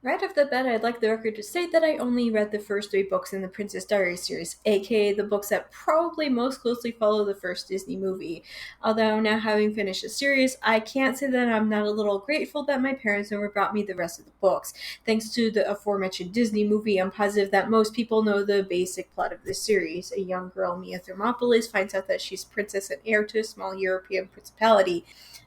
Right off the bat, I'd like the record to state that I only read the first 3 books in the Princess Diaries series, aka the books that probably most closely follow the first Disney movie. Although now having finished the series, I can't say that I'm not a little grateful that my parents never brought me the rest of the books. Thanks to the aforementioned Disney movie, I'm positive that most people know the basic plot of the series. A young girl, Mia Thermopolis, finds out that she's princess and heir to a small European principality.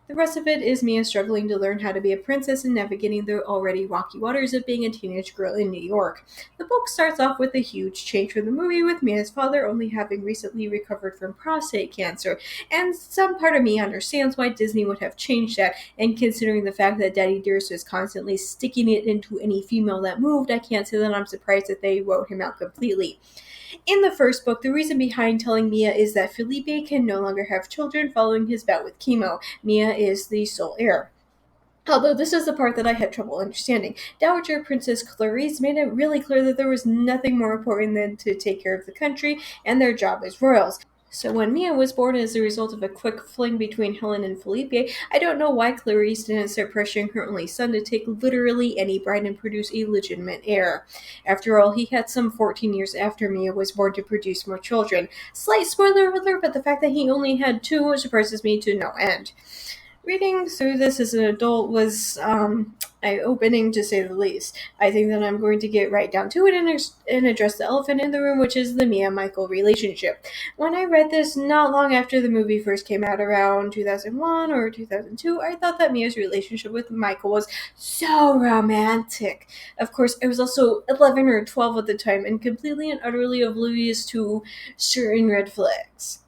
The rest of it is Mia struggling to learn how to be a princess and navigating the already rocky waters of being a teenage girl in New York. The book starts off with a huge change from the movie, with Mia's father only having recently recovered from prostate cancer, and some part of me understands why Disney would have changed that, and considering the fact that Daddy Dearest was constantly sticking it into any female that moved, I can't say that I'm surprised that they wrote him out completely. In the first book, the reason behind telling Mia is that Felipe can no longer have children following his bout with chemo. Mia is the sole heir. Although this is the part that I had trouble understanding. Dowager Princess Clarice made it really clear that there was nothing more important than to take care of the country and their job as royals. So when Mia was born as a result of a quick fling between Helen and Felipe, I don't know why Clarice didn't start pressuring her only son to take literally any bride and produce a legitimate heir. After all, he had some 14 years after Mia was born to produce more children. Slight spoiler alert, but the fact that he only had 2 surprises me to no end. Reading through this as an adult was eye-opening, to say the least. I think that I'm going to get right down to it and address the elephant in the room, which is the Mia-Michael relationship. When I read this not long after the movie first came out, around 2001 or 2002, I thought that Mia's relationship with Michael was so romantic. Of course, I was also 11 or 12 at the time and completely and utterly oblivious to certain red flags.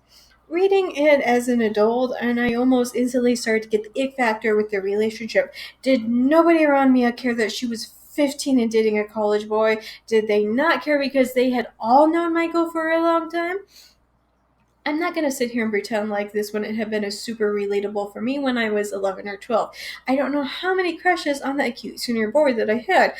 Reading it as an adult, and I almost instantly started to get the ick factor with their relationship. Did nobody around Mia care that she was 15 and dating a college boy? Did they not care because they had all known Michael for a long time? I'm not going to sit here and pretend like this wouldn't have been a super relatable for me when I was 11 or 12. I don't know how many crushes on that cute senior boy that I had.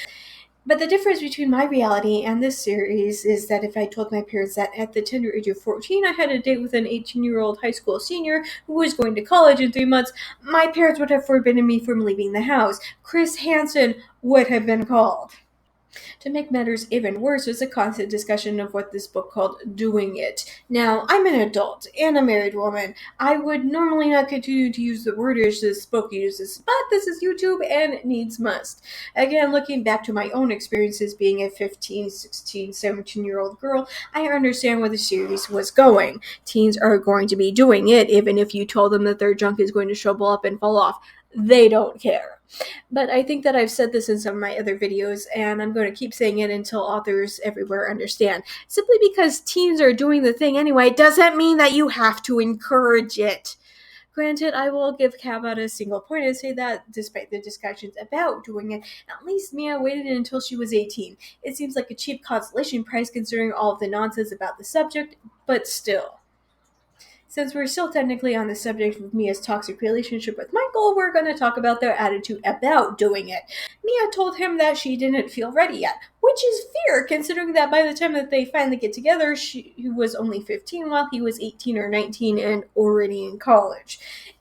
But the difference between my reality and this series is that if I told my parents that at the tender age of 14 I had a date with an 18-year-old high school senior who was going to college in 3 months, my parents would have forbidden me from leaving the house. Chris Hansen would have been called. To make matters even worse was a constant discussion of what this book called doing it. Now, I'm an adult and a married woman. I would normally not continue to use the wordage this book uses, but this is YouTube and it needs must. Again, looking back to my own experiences being a 15, 16, 17-year-old girl, I understand where the series was going. Teens are going to be doing it, even if you told them that their junk is going to shrivel up and fall off. They don't care. But I think that I've said this in some of my other videos, and I'm going to keep saying it until authors everywhere understand. Simply because teens are doing the thing anyway doesn't mean that you have to encourage it. Granted, I will give Cabot a single point and say that, despite the discussions about doing it, at least Mia waited until she was 18. It seems like a cheap consolation prize considering all of the nonsense about the subject, but still. Since we're still technically on the subject of Mia's toxic relationship with Michael, we're going to talk about their attitude about doing it. Mia told him that she didn't feel ready yet, which is fair considering that by the time that they finally get together, she was only 15 while he was 18 or 19 and already in college.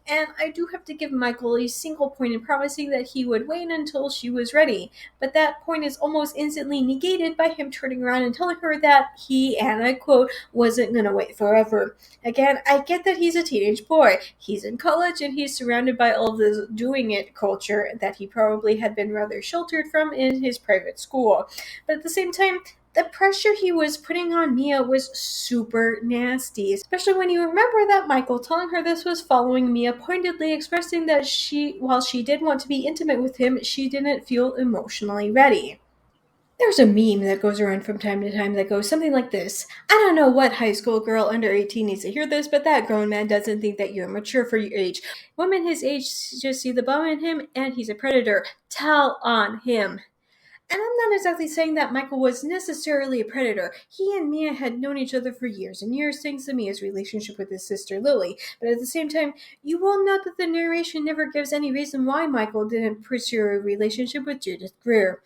And I do have to give Michael a single point in promising that he would wait until she was ready, but that point is almost instantly negated by him turning around and telling her that he, and I quote, wasn't gonna wait forever. Again, I get that he's a teenage boy. He's in college and he's surrounded by all of this doing it culture that he probably had been rather sheltered from in his private school. But at the same time, the pressure he was putting on Mia was super nasty, especially when you remember that Michael telling her this was following Mia pointedly expressing that while she did want to be intimate with him, she didn't feel emotionally ready. There's a meme that goes around from time to time that goes something like this. I don't know what high school girl under 18 needs to hear this, but that grown man doesn't think that you're mature for your age. Women his age just see the bum in him, and he's a predator. Tell on him. And I'm not exactly saying that Michael was necessarily a predator. He and Mia had known each other for years and years thanks to Mia's relationship with his sister Lily. But at the same time, you will note that the narration never gives any reason why Michael didn't pursue a relationship with Judith Greer.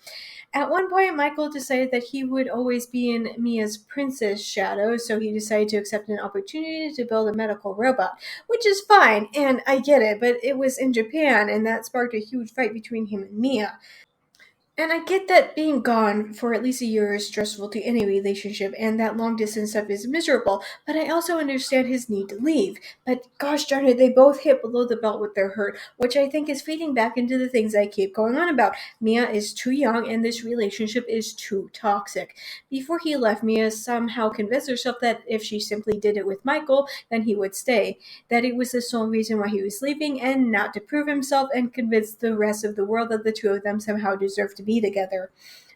At one point, Michael decided that he would always be in Mia's princess shadow, so he decided to accept an opportunity to build a medical robot, which is fine, and I get it, but it was in Japan, and that sparked a huge fight between him and Mia. And I get that being gone for at least a year is stressful to any relationship, and that long distance stuff is miserable, but I also understand his need to leave. But gosh darn it, they both hit below the belt with their hurt, which I think is feeding back into the things I keep going on about. Mia is too young, and this relationship is too toxic. Before he left, Mia somehow convinced herself that if she simply did it with Michael, then he would stay, that it was the sole reason why he was leaving, and not to prove himself and convince the rest of the world that the two of them somehow deserved to be together.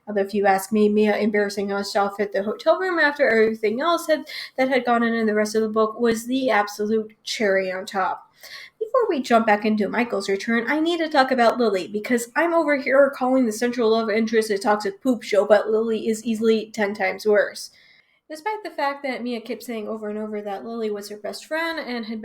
Although if you ask me, Mia embarrassing herself at the hotel room after everything else that had gone on in the rest of the book was the absolute cherry on top. Before we jump back into Michael's return, I need to talk about Lily, because I'm over here calling the central love interest a toxic poop show, but Lily is easily 10 times worse. Despite the fact that Mia kept saying over and over that Lily was her best friend and had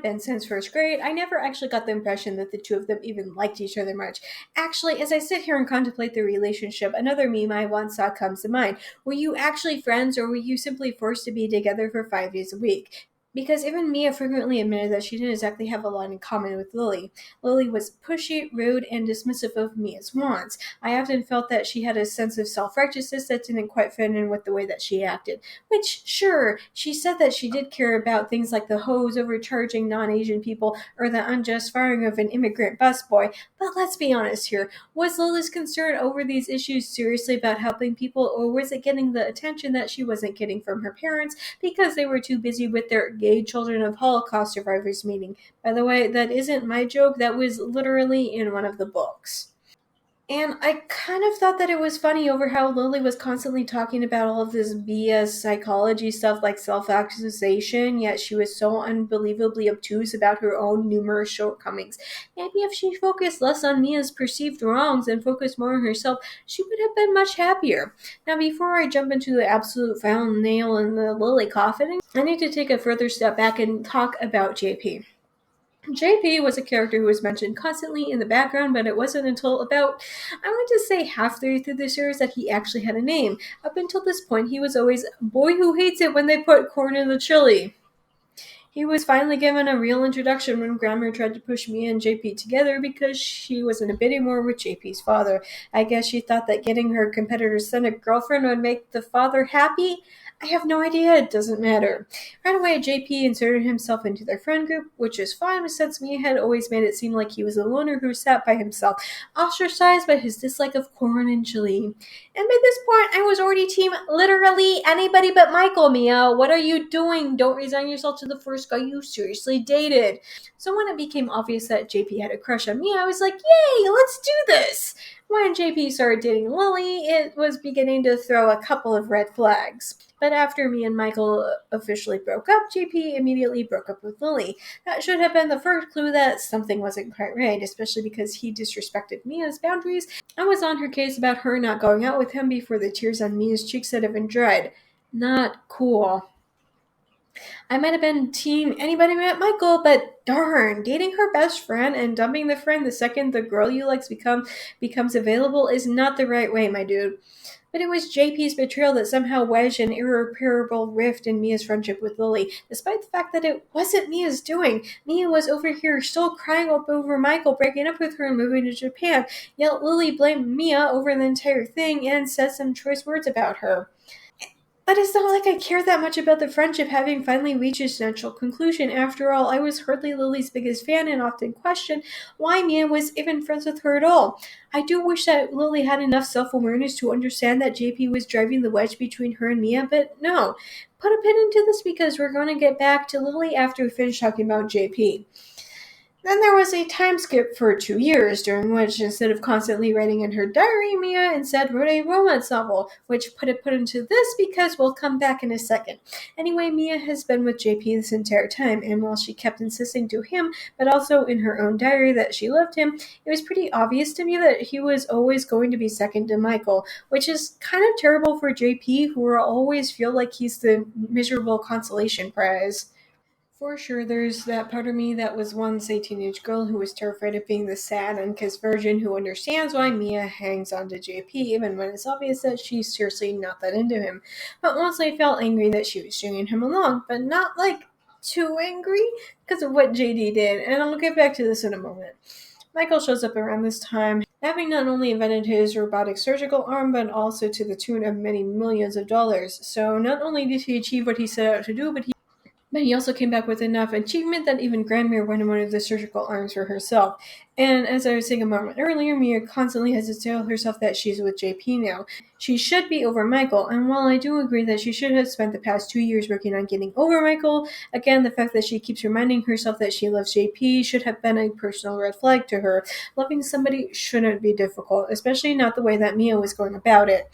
been since first grade, I never actually got the impression that the two of them even liked each other much. Actually, as I sit here and contemplate their relationship, another meme I once saw comes to mind. Were you actually friends, or were you simply forced to be together for 5 days a week? Because even Mia frequently admitted that she didn't exactly have a lot in common with Lily. Lily was pushy, rude, and dismissive of Mia's wants. I often felt that she had a sense of self-righteousness that didn't quite fit in with the way that she acted. Which, sure, she said that she did care about things like the hose overcharging non-Asian people or the unjust firing of an immigrant busboy, but let's be honest here. Was Lily's concern over these issues seriously about helping people, or was it getting the attention that she wasn't getting from her parents because they were too busy with their gay children of Holocaust survivors meeting? By the way, that isn't my joke, that was literally in one of the books. And I kind of thought that it was funny over how Lily was constantly talking about all of this BS psychology stuff like self actualization, yet she was so unbelievably obtuse about her own numerous shortcomings. Maybe if she focused less on Mia's perceived wrongs and focused more on herself, she would have been much happier. Now, before I jump into the absolute final nail in the Lily coffin, I need to take a further step back and talk about JP. JP was a character who was mentioned constantly in the background, but it wasn't until about, I want to say, halfway through the series that he actually had a name. Up until this point, he was always boy who hates it when they put corn in the chili. He was finally given a real introduction when Grandmere tried to push Mia and JP together because she was in a bidding war with JP's father. I guess she thought that getting her competitor's son a girlfriend would make the father happy. I have no idea, it doesn't matter. Right away, JP inserted himself into their friend group, which is fine since Mia had always made it seem like he was a loner who sat by himself, ostracized by his dislike of corn and chili. And by this point, I was already team literally anybody but Michael. Mia, what are you doing? Don't resign yourself to the first guy you seriously dated. So when it became obvious that JP had a crush on Mia, I was like, yay, let's do this. When JP started dating Lily, it was beginning to throw a couple of red flags. But after me and Michael officially broke up, JP immediately broke up with Lily. That should have been the first clue that something wasn't quite right, especially because he disrespected Mia's boundaries and was on her case about her not going out with him before the tears on Mia's cheeks had even dried. Not cool. I might have been team anybody met Michael, but darn, dating her best friend and dumping the friend the second the girl you likes becomes available is not the right way, my dude. But it was JP's betrayal that somehow wedged an irreparable rift in Mia's friendship with Lily, despite the fact that it wasn't Mia's doing. Mia was over here still crying up over Michael breaking up with her and moving to Japan, yet Lily blamed Mia over the entire thing and said some choice words about her. But it's not like I care that much about the friendship having finally reached its natural conclusion. After all, I was hardly Lily's biggest fan and often questioned why Mia was even friends with her at all. I do wish that Lily had enough self-awareness to understand that JP was driving the wedge between her and Mia, but no. Put a pin into this because we're going to get back to Lily after we finish talking about JP. Then there was a time skip for 2 years, during which, instead of constantly writing in her diary, Mia instead wrote a romance novel, which put into this because we'll come back in a second. Anyway, Mia has been with JP this entire time, and while she kept insisting to him, but also in her own diary, that she loved him, it was pretty obvious to me that he was always going to be second to Michael, which is kind of terrible for JP, who will always feel like he's the miserable consolation prize. For sure, there's that part of me that was once a teenage girl who was terrified of being the sad and kissed virgin who understands why Mia hangs on to JP even when it's obvious that she's seriously not that into him. But mostly felt angry that she was stringing him along, but not like too angry because of what JD did, and I'll get back to this in a moment. Michael shows up around this time. having not only invented his robotic surgical arm, but also to the tune of many millions of dollars. So not only did he achieve what he set out to do, but he also came back with enough achievement that even Grandmere wanted one of the surgical arms for herself. And as I was saying a moment earlier, Mia constantly has to tell herself that she's with JP now. She should be over Michael, and while I do agree that she should have spent the past 2 years working on getting over Michael, again, the fact that she keeps reminding herself that she loves JP should have been a personal red flag to her. Loving somebody shouldn't be difficult, especially not the way that Mia was going about it.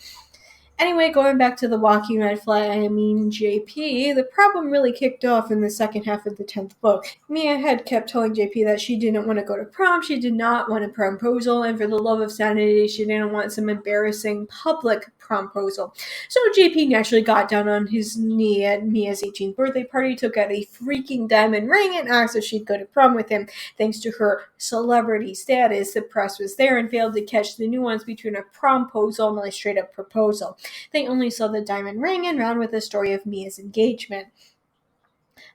Anyway, going back to the walking red flag, I mean JP, the problem really kicked off in the second half of the 10th book. Mia had kept telling JP that she didn't want to go to prom, she did not want a promposal, and for the love of sanity, she didn't want some embarrassing public promposal. So JP naturally got down on his knee at Mia's 18th birthday party, took out a freaking diamond ring, and asked if she'd go to prom with him. Thanks to her celebrity status, the press was there and failed to catch the nuance between a promposal and a straight-up proposal. They only saw the diamond ring and ran with the story of Mia's engagement.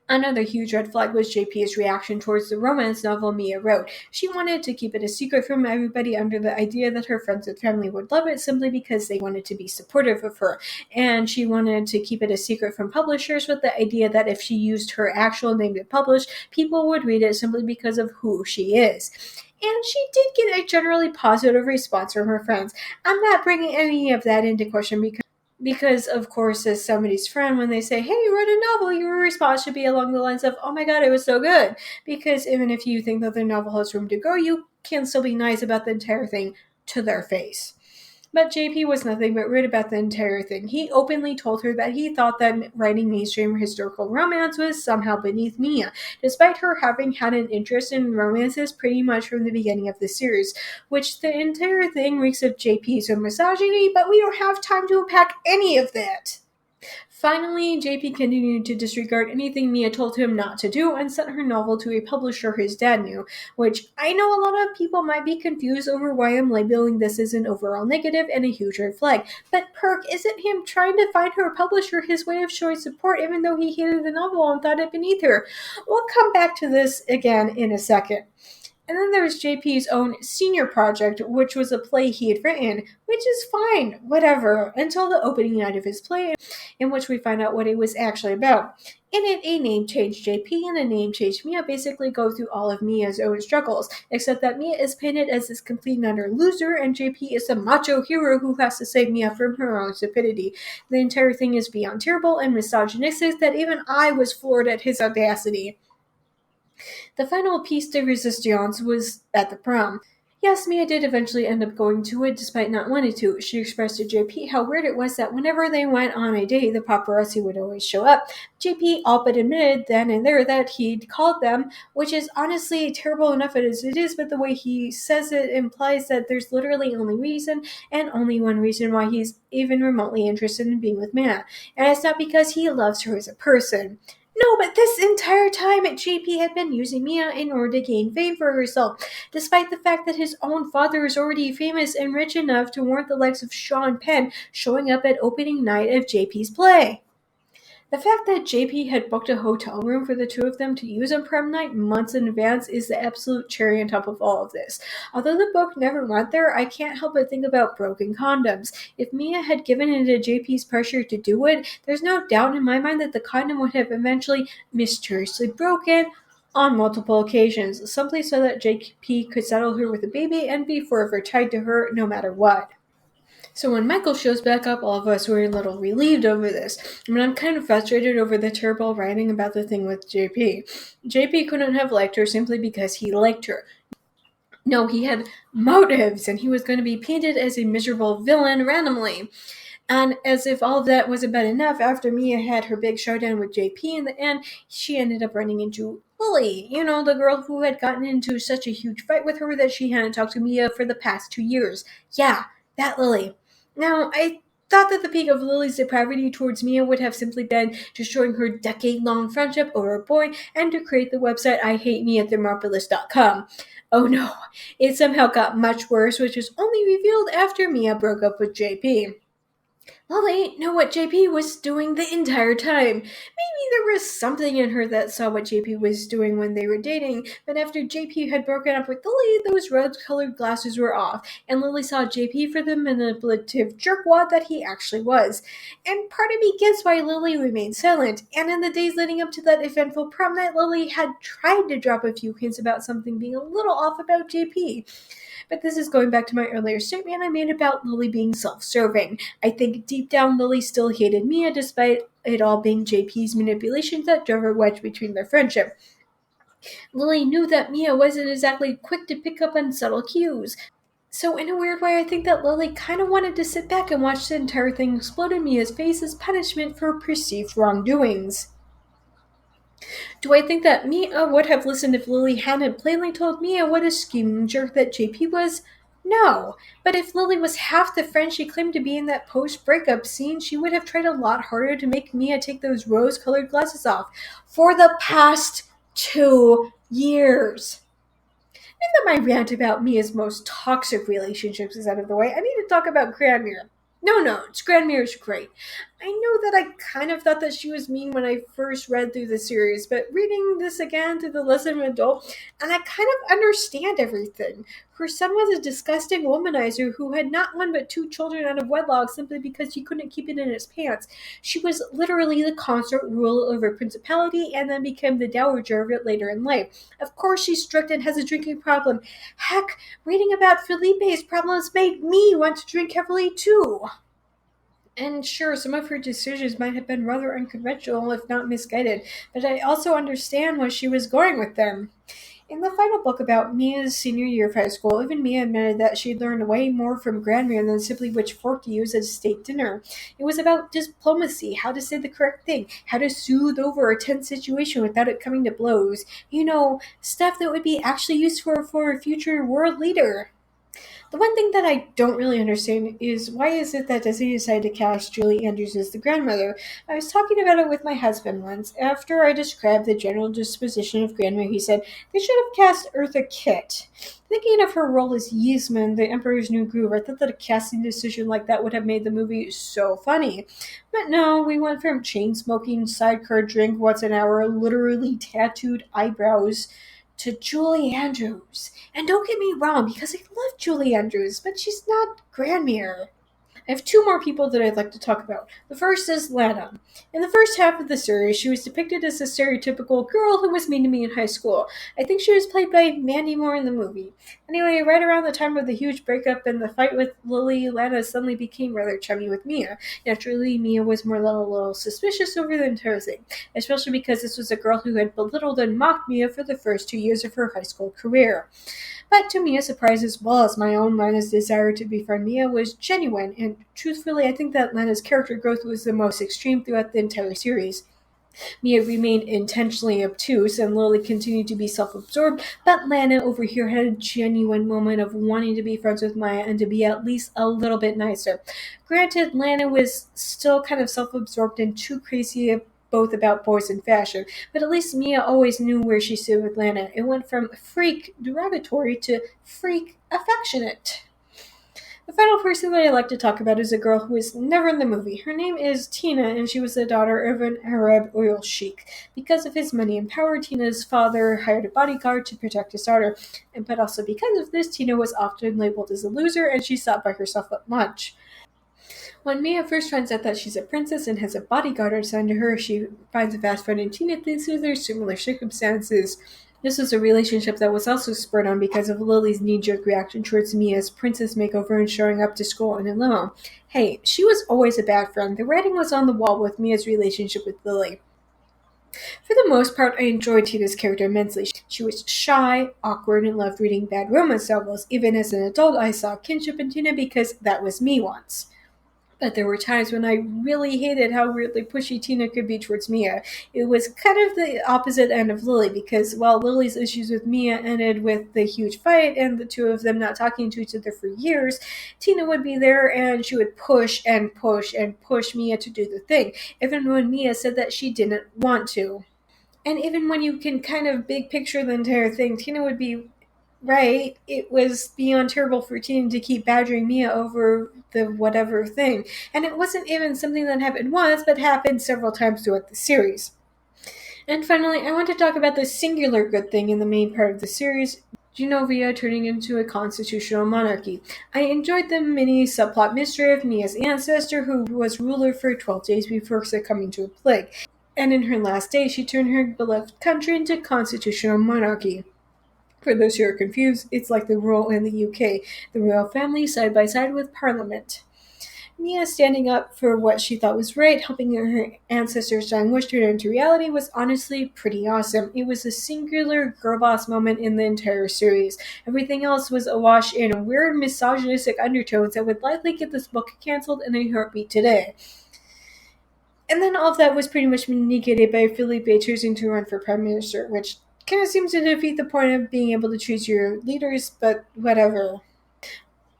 Another huge red flag was JP's reaction towards the romance novel Mia wrote. She wanted to keep it a secret from everybody under the idea that her friends and family would love it simply because they wanted to be supportive of her. And she wanted to keep it a secret from publishers with the idea that if she used her actual name to publish, people would read it simply because of who she is. And she did get a generally positive response from her friends. I'm not bringing any of that into question because of course, as somebody's friend, when they say, hey, you wrote a novel, your response should be along the lines of, oh my god, it was so good. Because even if you think that the novel has room to grow, you can still be nice about the entire thing to their face. But JP was nothing but rude about the entire thing. He openly told her that he thought that writing mainstream historical romance was somehow beneath Mia, despite her having had an interest in romances pretty much from the beginning of the series, which the entire thing reeks of JP's own misogyny, but we don't have time to unpack any of that. Finally, JP continued to disregard anything Mia told him not to do and sent her novel to a publisher his dad knew, which I know a lot of people might be confused over why I'm labeling this as an overall negative and a huge red flag. But Perk, isn't him trying to find her a publisher his way of showing support even though he hated the novel and thought it beneath her? We'll come back to this again in a second. And then there's JP's own senior project, which was a play he had written, which is fine, whatever, until the opening night of his play, in which we find out what it was actually about. In it, a name change JP and a name change Mia basically go through all of Mia's own struggles, except that Mia is painted as this complete and utter loser, and JP is a macho hero who has to save Mia from her own stupidity. The entire thing is beyond terrible and misogynistic that even I was floored at his audacity. The final piece de resistance was at the prom. Yes, Mia did eventually end up going to it despite not wanting to. She expressed to JP how weird it was that whenever they went on a date, the paparazzi would always show up. JP all but admitted then and there that he'd called them, which is honestly terrible enough as it is, but the way he says it implies that there's literally only reason and only one reason why he's even remotely interested in being with Mia. And it's not because he loves her as a person. No, but this entire time JP had been using Mia in order to gain fame for herself, despite the fact that his own father is already famous and rich enough to warrant the likes of Sean Penn showing up at opening night of JP's play. The fact that JP had booked a hotel room for the two of them to use on prom night months in advance is the absolute cherry on top of all of this. Although the book never went there, I can't help but think about broken condoms. If Mia had given in to JP's pressure to do it, there's no doubt in my mind that the condom would have eventually mysteriously broken on multiple occasions, simply so that JP could settle her with a baby and be forever tied to her no matter what. So when Michael shows back up, all of us were a little relieved over this. I mean, I'm kind of frustrated over the terrible writing about the thing with JP. JP couldn't have liked her simply because he liked her. No, he had motives, and he was going to be painted as a miserable villain randomly. And as if all of that wasn't bad enough, after Mia had her big showdown with JP in the end, she ended up running into Lily, the girl who had gotten into such a huge fight with her that she hadn't talked to Mia for the past 2 years. Yeah, that Lily. Now, I thought that the peak of Lily's depravity towards Mia would have simply been destroying her decade-long friendship over a boy and to create the website IHateMiaThermopolis.com. Oh no, it somehow got much worse, which was only revealed after Mia broke up with JP. Lily knew what JP was doing the entire time. Maybe there was something in her that saw what JP was doing when they were dating, but after JP had broken up with Lily, those rose-colored glasses were off, and Lily saw JP for the manipulative jerkwad that he actually was. And part of me gets why Lily remained silent, and in the days leading up to that eventful prom night, Lily had tried to drop a few hints about something being a little off about JP. But this is going back to my earlier statement I made about Lily being self-serving. I think deep down Lily still hated Mia despite it all being JP's manipulations that drove a wedge between their friendship. Lily knew that Mia wasn't exactly quick to pick up on subtle cues. So in a weird way, I think that Lily kind of wanted to sit back and watch the entire thing explode in Mia's face as punishment for perceived wrongdoings. Do I think that Mia would have listened if Lily hadn't plainly told Mia what a scheming jerk that JP was? No. But if Lily was half the friend she claimed to be in that post breakup scene, she would have tried a lot harder to make Mia take those rose colored glasses off for the past 2 years. Now that my rant about Mia's most toxic relationships is out of the way, I need to talk about Grandmere. No, it's Grandmere is great. I know that I kind of thought that she was mean when I first read through the series, but reading this again through the less of an adult, and I kind of understand everything. Her son was a disgusting womanizer who had not one but two children out of wedlock simply because he couldn't keep it in his pants. She was literally the consort ruler of a principality and then became the dowager of it later in life. Of course she's strict and has a drinking problem. Heck, reading about Felipe's problems made me want to drink heavily too. And sure, some of her decisions might have been rather unconventional, if not misguided, but I also understand why she was going with them. In the final book about Mia's senior year of high school, even Mia admitted that she'd learned way more from Grandmere than simply which fork to use at a state dinner. It was about diplomacy, how to say the correct thing, how to soothe over a tense situation without it coming to blows. You know, stuff that would be actually useful for a future world leader. The one thing that I don't really understand is why is it that Disney decided to cast Julie Andrews as the grandmother? I was talking about it with my husband once. After I described the general disposition of Grandmere, he said they should have cast Eartha Kitt. Thinking of her role as Yasmin, the Emperor's New Groove, I thought that a casting decision like that would have made the movie so funny. But no, we went from chain smoking, sidecar drink once an hour, literally tattooed eyebrows, to Julie Andrews. And don't get me wrong, because I love Julie Andrews, but she's not Grandmere. I have two more people that I'd like to talk about. The first is Lana. In the first half of the series, she was depicted as a stereotypical girl who was mean to me in high school. I think she was played by Mandy Moore in the movie. Anyway, right around the time of the huge breakup and the fight with Lily, Lana suddenly became rather chummy with Mia. Naturally, Mia was more a little suspicious over the entire thing, especially because this was a girl who had belittled and mocked Mia for the first 2 years of her high school career. But to Mia's surprise, as well as my own, Lana's desire to befriend Mia was genuine, and truthfully, I think that Lana's character growth was the most extreme throughout the entire series. Mia remained intentionally obtuse, and Lily continued to be self-absorbed, but Lana over here had a genuine moment of wanting to be friends with Maya and to be at least a little bit nicer. Granted, Lana was still kind of self-absorbed and too crazy both about boys and fashion, but at least Mia always knew where she stood with Lana. It went from freak derogatory to freak affectionate. The final person that I like to talk about is a girl who is never in the movie. Her name is Tina, and she was the daughter of an Arab oil sheik. Because of his money and power, Tina's father hired a bodyguard to protect his daughter. But also because of this, Tina was often labeled as a loser, and she sat by herself at lunch. When Mia first finds out that she's a princess and has a bodyguard assigned to her, she finds a fast friend in Tina through their similar circumstances. This was a relationship that was also spurred on because of Lily's knee-jerk reaction towards Mia's princess makeover and showing up to school in a limo. Hey, she was always a bad friend. The writing was on the wall with Mia's relationship with Lily. For the most part, I enjoyed Tina's character immensely. She was shy, awkward, and loved reading bad romance novels. Even as an adult, I saw kinship in Tina because that was me once. But there were times when I really hated how weirdly pushy Tina could be towards Mia. It was kind of the opposite end of Lily, because while Lily's issues with Mia ended with the huge fight and the two of them not talking to each other for years, Tina would be there and she would push and push and push Mia to do the thing, even when Mia said that she didn't want to. And even when you can kind of big picture the entire thing, Tina would be right, it was beyond terrible for Tina to keep badgering Mia over the whatever thing. And it wasn't even something that happened once, but happened several times throughout the series. And finally, I want to talk about the singular good thing in the main part of the series, Genovia turning into a constitutional monarchy. I enjoyed the mini subplot mystery of Mia's ancestor, who was ruler for 12 days before succumbing to a plague. And in her last days, she turned her beloved country into constitutional monarchy. For those who are confused, it's like the rule in the UK, the royal family side by side with Parliament. Mia standing up for what she thought was right, helping her ancestors' dying wish turn into reality, was honestly pretty awesome. It was a singular girl boss moment in the entire series. Everything else was awash in weird misogynistic undertones that would likely get this book cancelled in a heartbeat today. And then all of that was pretty much negated by Felipe choosing to run for prime minister, which kind of seems to defeat the point of being able to choose your leaders, but whatever.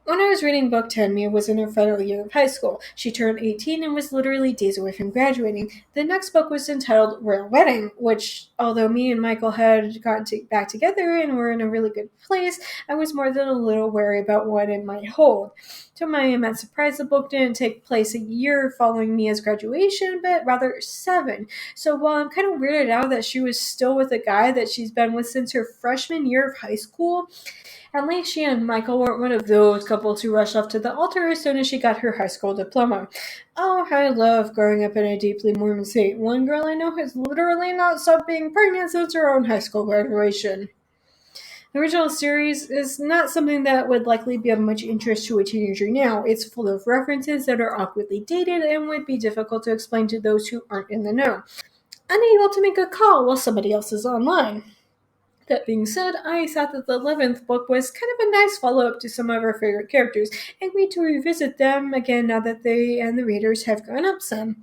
When I was reading book 10, Mia was in her final year of high school. She turned 18 and was literally days away from graduating. The next book was entitled Royal Wedding, which, although me and Michael had gotten back together and were in a really good place, I was more than a little wary about what it might hold. To my immense surprise, the book didn't take place a year following Mia's graduation, but rather 7. So while I'm kind of weirded out that she was still with a guy that she's been with since her freshman year of high school, at least she and Michael weren't one of those couples who rushed off to the altar as soon as she got her high school diploma. Oh, I love growing up in a deeply Mormon state. One girl I know has literally not stopped being pregnant since her own high school graduation. The original series is not something that would likely be of much interest to a teenager now. It's full of references that are awkwardly dated and would be difficult to explain to those who aren't in the know, unable to make a call while somebody else is online. That being said, I thought that the 11th book was kind of a nice follow-up to some of our favorite characters, and agreed to revisit them again now that they and the readers have grown up some.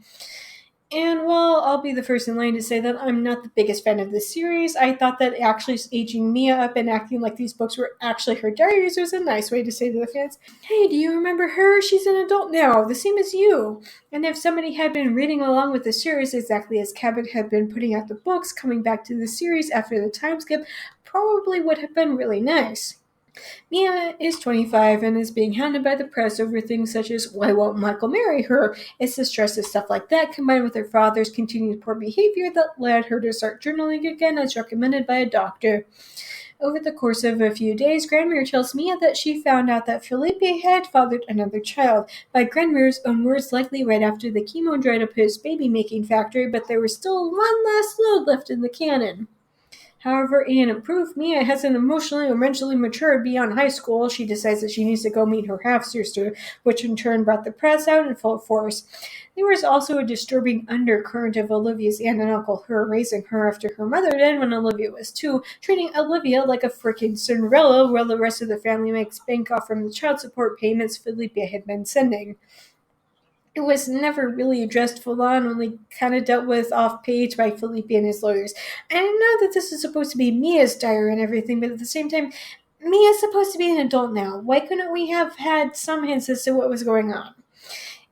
And while I'll be the first in line to say that I'm not the biggest fan of this series, I thought that actually aging Mia up and acting like these books were actually her diaries was a nice way to say to the fans, hey, do you remember her? She's an adult now, the same as you. And if somebody had been reading along with the series exactly as Cabot had been putting out the books, coming back to the series after the time skip probably would have been really nice. Mia is 25 and is being hounded by the press over things such as why won't Michael marry her? It's the stress of stuff like that combined with her father's continued poor behavior that led her to start journaling again as recommended by a doctor. Over the course of a few days, Grandmere tells Mia that she found out that Felipe had fathered another child, by Grandmere's own words likely right after the chemo dried up his baby-making factory, but there was still one last load left in the cannon. However, in Improved, Mia hasn't emotionally or mentally matured beyond high school. She decides that she needs to go meet her half-sister, which in turn brought the press out in full force. There was also a disturbing undercurrent of Olivia's aunt and uncle who were raising her after her mother died when Olivia was 2, treating Olivia like a frickin' Cinderella while the rest of the family makes bank off from the child support payments Felipe had been sending. It was never really addressed full on, only kind of dealt with off page by Felipe and his lawyers. And I know that this is supposed to be Mia's diary and everything, but at the same time, Mia's supposed to be an adult now. Why couldn't we have had some hints as to what was going on?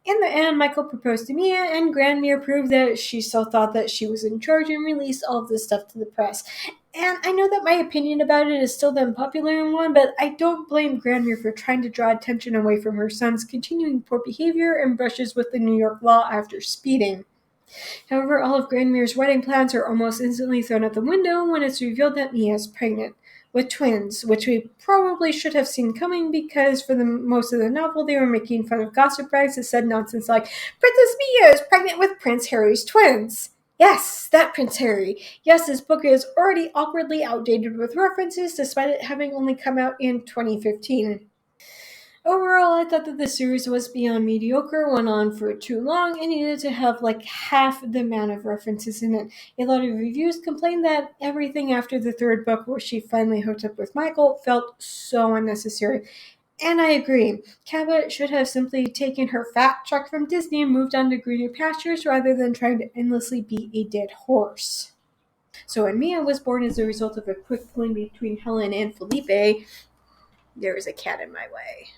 In the end, Michael proposed to Mia, and Grandmere proved that she still thought that she was in charge and released all of this stuff to the press. And I know that my opinion about it is still the unpopular one, but I don't blame Grandmere for trying to draw attention away from her son's continuing poor behavior and brushes with the New York law after speeding. However, all of Grandmere's wedding plans are almost instantly thrown out the window when it's revealed that Mia is pregnant with twins, which we probably should have seen coming because for the most of the novel they were making fun of gossip rags that said nonsense like, Princess Mia is pregnant with Prince Harry's twins. Yes, that Prince Harry. Yes, this book is already awkwardly outdated with references despite it having only come out in 2015. Overall, I thought that the series was beyond mediocre, went on for too long, and needed to have like half the amount of references in it. A lot of reviews complained that everything after the 3rd book, where she finally hooked up with Michael, felt so unnecessary. And I agree. Cabot should have simply taken her fat truck from Disney and moved on to greener pastures rather than trying to endlessly beat a dead horse. So when Mia was born as a result of a quick fling between Helen and Felipe, there was a cat in my way.